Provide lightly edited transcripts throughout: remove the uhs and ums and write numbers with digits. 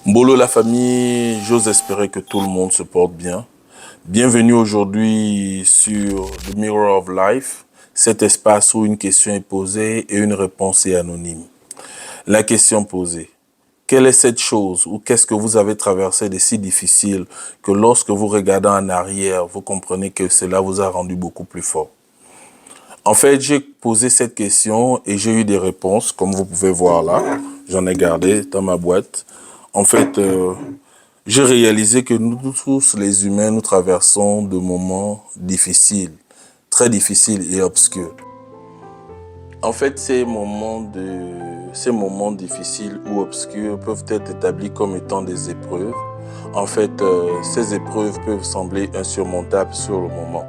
Mbolo la famille, j'ose espérer que tout le monde se porte bien. Bienvenue aujourd'hui sur The Mirror of Life, cet espace où une question est posée et une réponse est anonyme. La question posée, quelle est cette chose ou qu'est-ce que vous avez traversé de si difficile que lorsque vous regardez en arrière, vous comprenez que cela vous a rendu beaucoup plus fort? En fait, j'ai posé cette question et j'ai eu des réponses, comme vous pouvez voir là. J'en ai gardé dans ma boîte. En fait, j'ai réalisé que nous tous, les humains, nous traversons de moments difficiles, très difficiles et obscurs. En fait, ces moments difficiles ou obscurs peuvent être établis comme étant des épreuves. En fait, ces épreuves peuvent sembler insurmontables sur le moment.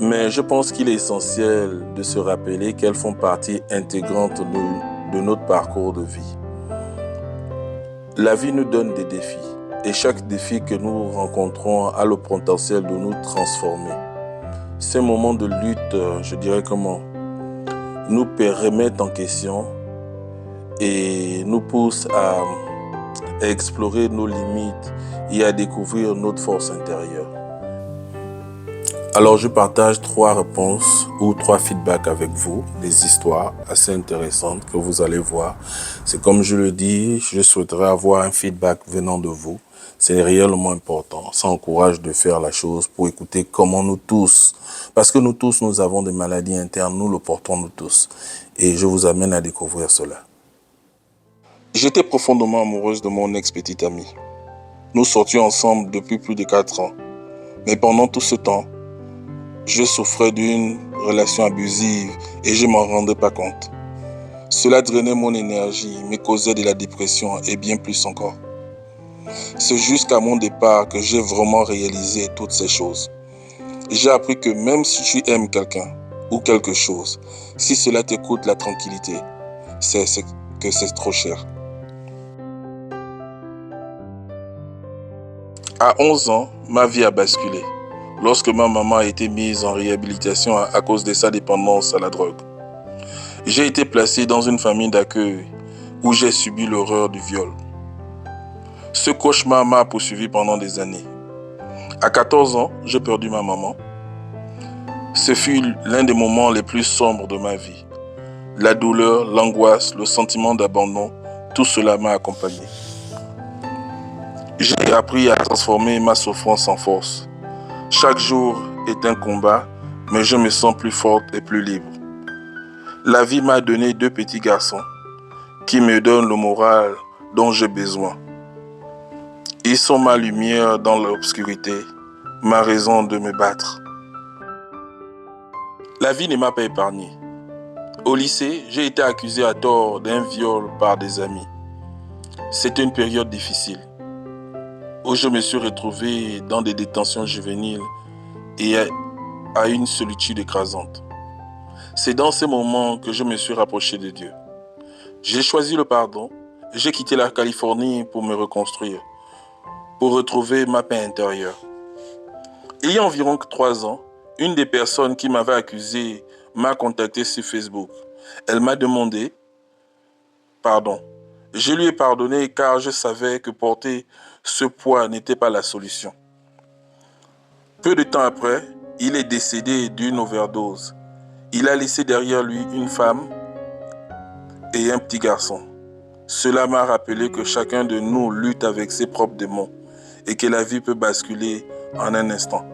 Mais je pense qu'il est essentiel de se rappeler qu'elles font partie intégrante de notre parcours de vie. La vie nous donne des défis et chaque défi que nous rencontrons a le potentiel de nous transformer. Ces moments de lutte, je dirais comment, nous remettent en question et nous poussent à explorer nos limites et à découvrir notre force intérieure. Alors je partage 3 réponses ou 3 feedbacks avec vous, des histoires assez intéressantes que vous allez voir. C'est comme je le dis, je souhaiterais avoir un feedback venant de vous. C'est réellement important. Ça encourage de faire la chose pour écouter comment nous tous, parce que nous tous, nous avons des maladies internes, nous le portons nous tous. Et je vous amène à découvrir cela. J'étais profondément amoureuse de mon ex-petite amie. Nous sortions ensemble depuis plus de 4 ans. Mais pendant tout ce temps, je souffrais d'une relation abusive et je m'en rendais pas compte. Cela drainait mon énergie, me causait de la dépression et bien plus encore. C'est jusqu'à mon départ que j'ai vraiment réalisé toutes ces choses. J'ai appris que même si tu aimes quelqu'un ou quelque chose, si cela te coûte la tranquillité, c'est que c'est trop cher. À 11 ans, ma vie a basculé. Lorsque ma maman a été mise en réhabilitation à cause de sa dépendance à la drogue. J'ai été placé dans une famille d'accueil où j'ai subi l'horreur du viol. Ce cauchemar m'a poursuivi pendant des années. À 14 ans, j'ai perdu ma maman. Ce fut l'un des moments les plus sombres de ma vie. La douleur, l'angoisse, le sentiment d'abandon, tout cela m'a accompagné. J'ai appris à transformer ma souffrance en force. Chaque jour est un combat, mais je me sens plus forte et plus libre. La vie m'a donné 2 petits garçons qui me donnent le moral dont j'ai besoin. Ils sont ma lumière dans l'obscurité, ma raison de me battre. La vie ne m'a pas épargné. Au lycée, j'ai été accusé à tort d'un viol par des amis. C'était une période difficile où je me suis retrouvé dans des détentions juvéniles et à une solitude écrasante. C'est dans ces moments que je me suis rapproché de Dieu. J'ai choisi le pardon, j'ai quitté la Californie pour me reconstruire, pour retrouver ma paix intérieure. Il y a environ 3 ans, une des personnes qui m'avait accusé m'a contacté sur Facebook. Elle m'a demandé pardon. Je lui ai pardonné car je savais que porter ce poids n'était pas la solution. Peu de temps après, il est décédé d'une overdose. Il a laissé derrière lui une femme et un petit garçon. Cela m'a rappelé que chacun de nous lutte avec ses propres démons et que la vie peut basculer en un instant.